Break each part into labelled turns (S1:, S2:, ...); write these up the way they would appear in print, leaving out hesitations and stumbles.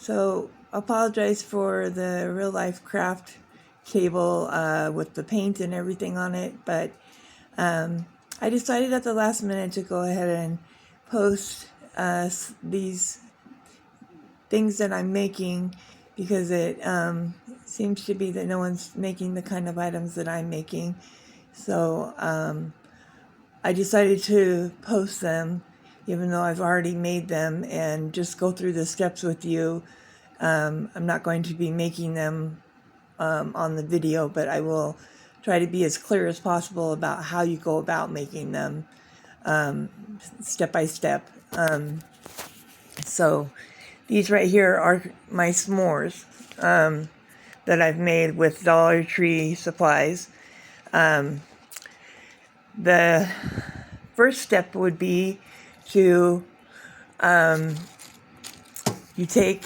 S1: So, apologize for the real life craft table with the paint and everything on it, but I decided at the last minute to go ahead and post these things that I'm making because it seems to be that no one's making the kind of items that I'm making. So I decided to post them even though I've already made them and just go through the steps with you. I'm not going to be making them on the video, but I will try to be as clear as possible about how you go about making them step by step. So these right here are my s'mores that I've made with Dollar Tree supplies. The first step would be to you take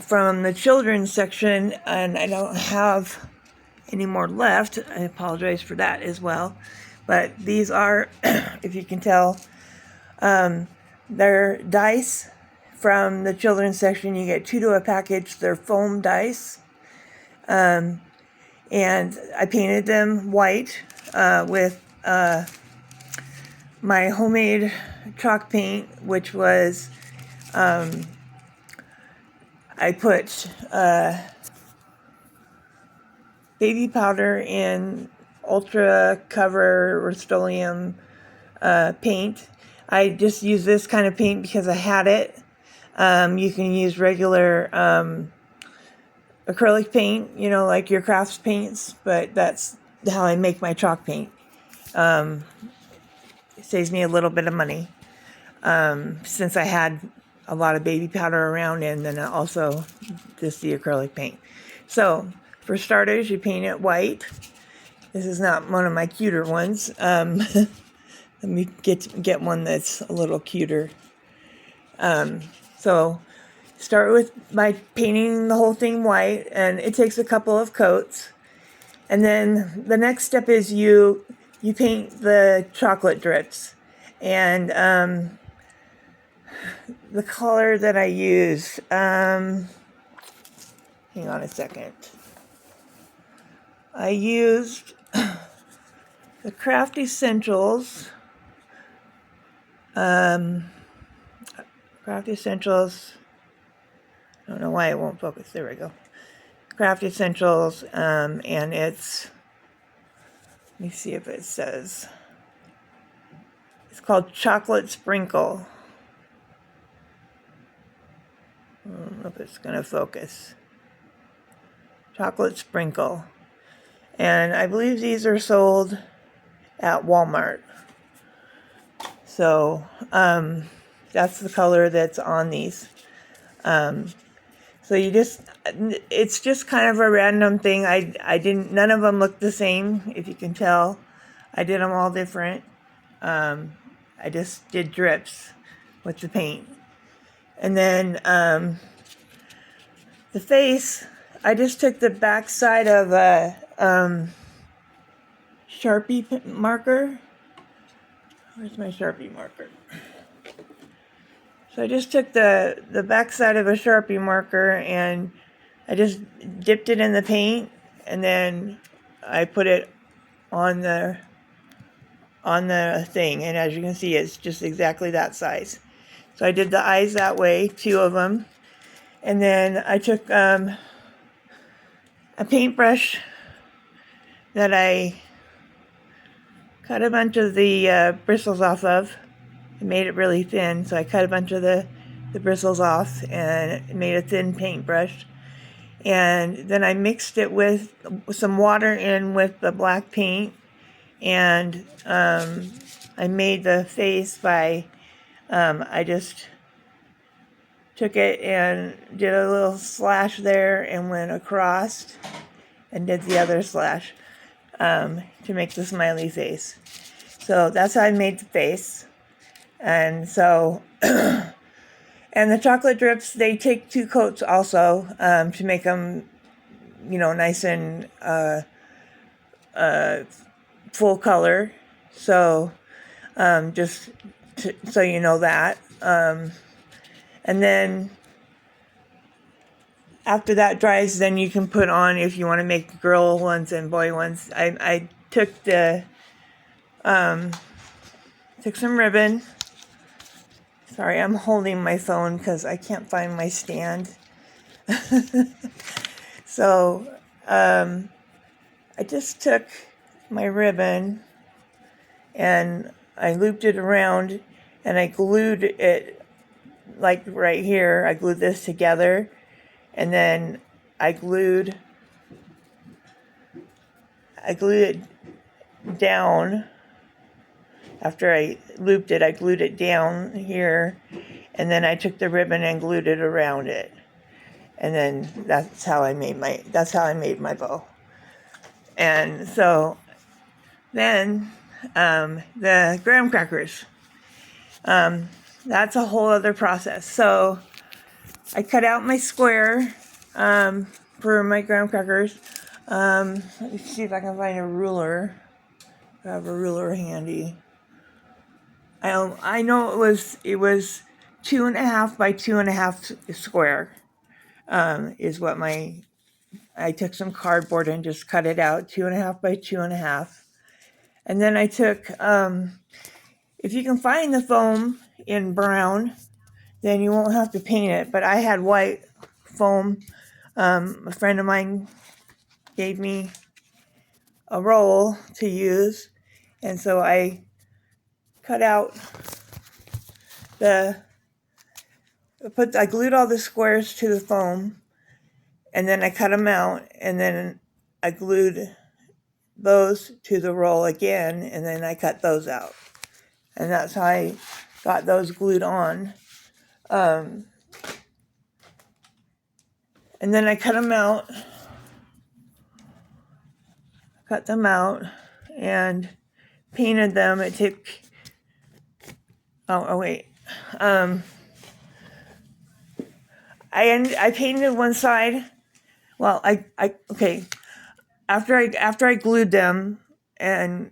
S1: from the children's section, and I don't have any more left. I apologize for that as well. But these are, if you can tell, they're dice from the children's section. You get 2 to a package. They're foam dice. And I painted them white with my homemade chalk paint, which was, I put baby powder in ultra cover Rust-Oleum paint. I just use this kind of paint because I had it. You can use regular acrylic paint, you know, like your crafts paints, but that's how I make my chalk paint. It saves me a little bit of money since I had a lot of baby powder around, and then also just the acrylic paint. So for starters, you paint it white. This is not one of my cuter ones. Let me get one that's a little cuter. So start with by painting the whole thing white, and it takes a couple of coats. And then the next step is you paint the chocolate drips. And the color that I use, hang on a second. I used the Craft Essentials. Craft Essentials. I don't know why it won't focus. There we go. Craft Essentials, and it's, let me see if it says, it's called Chocolate Sprinkle. I don't know if it's going to focus. Chocolate Sprinkle. And I believe these are sold at Walmart. So that's the color that's on these. So you just, it's just kind of a random thing. I didn't, none of them look the same, if you can tell. I did them all different. I just did drips with the paint. And then the face, I just took the back side of a Sharpie marker. Where's my Sharpie marker? So I just took the back side of a Sharpie marker and I just dipped it in the paint, and then I put it on the thing, and as you can see, it's just exactly that size. So I did the eyes that way, 2 of them, and then I took a paintbrush that I cut a bunch of the bristles off of. I made it really thin, so I cut a bunch of the bristles off and made a thin paintbrush. And then I mixed it with some water in with the black paint, and I made the face by, I just took it and did a little slash there and went across and did the other slash to make the smiley face. So that's how I made the face. And so, and the chocolate drips, they take 2 coats also to make them, you know, nice and full color. So just so you know that. And then after that dries, then you can put on, if you want to make girl ones and boy ones. I took some ribbon. Sorry, I'm holding my phone because I can't find my stand. So I just took my ribbon and I looped it around and I glued it, like right here, I glued this together, and then I glued it down. After I looped it, I glued it down here, and then I took the ribbon and glued it around it. And then that's how I made my bow. And so then the graham crackers. That's a whole other process. So I cut out my square for my graham crackers. Let me see if I can find a ruler. I have a ruler handy. I know it was 2.5 by 2.5 square. Is what I took some cardboard and just cut it out, 2.5 by 2.5. And then I took, if you can find the foam in brown, then you won't have to paint it. But I had white foam. A friend of mine gave me a roll to use, and so I cut out I glued all the squares to the foam, and then I cut them out, and then I glued those to the roll again, and then I cut those out. And that's how I got those glued on. And then I cut them out, and painted them. It took, wait. I painted one side. Well, okay. After I glued them and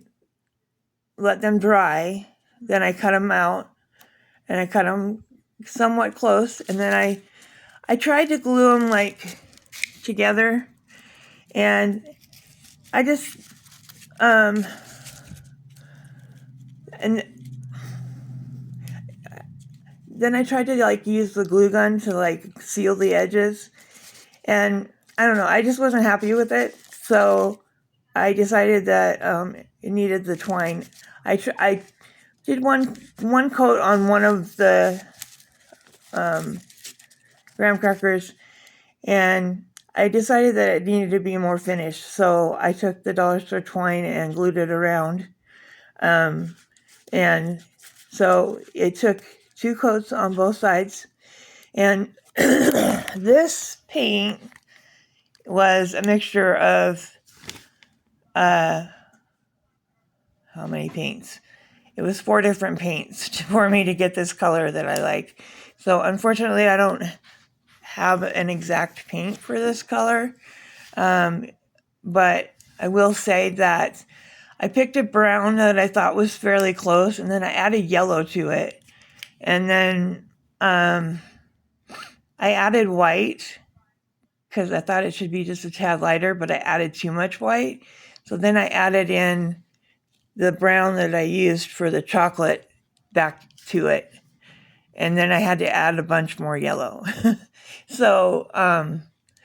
S1: let them dry, then I cut them out, and I cut them somewhat close, and then I tried to glue them like together, and I just and then I tried to like use the glue gun to like seal the edges, and I don't know, I just wasn't happy with it, so I decided that it needed the twine. I did one coat on one of the graham crackers, and I decided that it needed to be more finished, so I took the dollar store twine and glued it around. And so it took 2 coats on both sides. And this paint was a mixture of how many paints? It was 4 different paints for me to get this color that I like. So unfortunately, I don't have an exact paint for this color. But I will say that I picked a brown that I thought was fairly close, and then I added yellow to it. And then I added white because I thought it should be just a tad lighter, but I added too much white. So then I added in the brown that I used for the chocolate back to it. And then I had to add a bunch more yellow. So,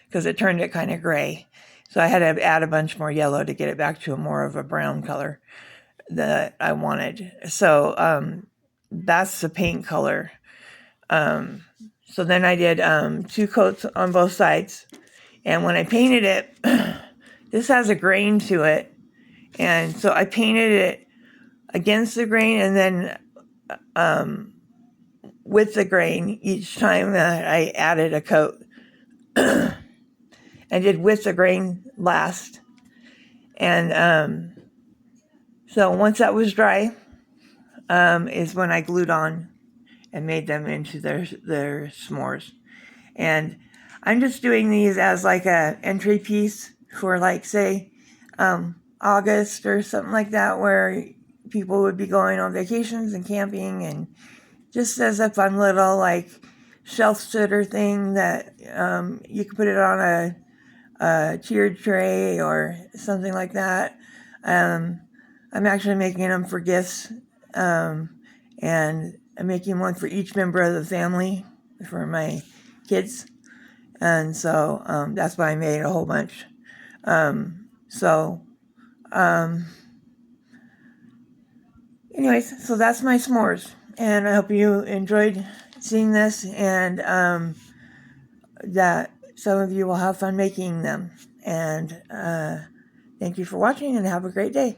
S1: because it turned it kind of gray. So I had to add a bunch more yellow to get it back to more of a brown color that I wanted. So that's the paint color. So then I did 2 coats on both sides. And when I painted it, this has a grain to it. And so I painted it against the grain and then with the grain each time that I added a coat. I did with the grain last. And so once that was dry, is when I glued on and made them into their s'mores. And I'm just doing these as like a entry piece for like, say, August or something like that, where people would be going on vacations and camping, and just as a fun little like shelf sitter thing that you can put it on a tiered tray or something like that. I'm actually making them for gifts, and I'm making one for each member of the family for my kids, and so that's why I made a whole bunch. Anyways, so that's my s'mores, and I hope you enjoyed seeing this, and that some of you will have fun making them. And thank you for watching, and have a great day.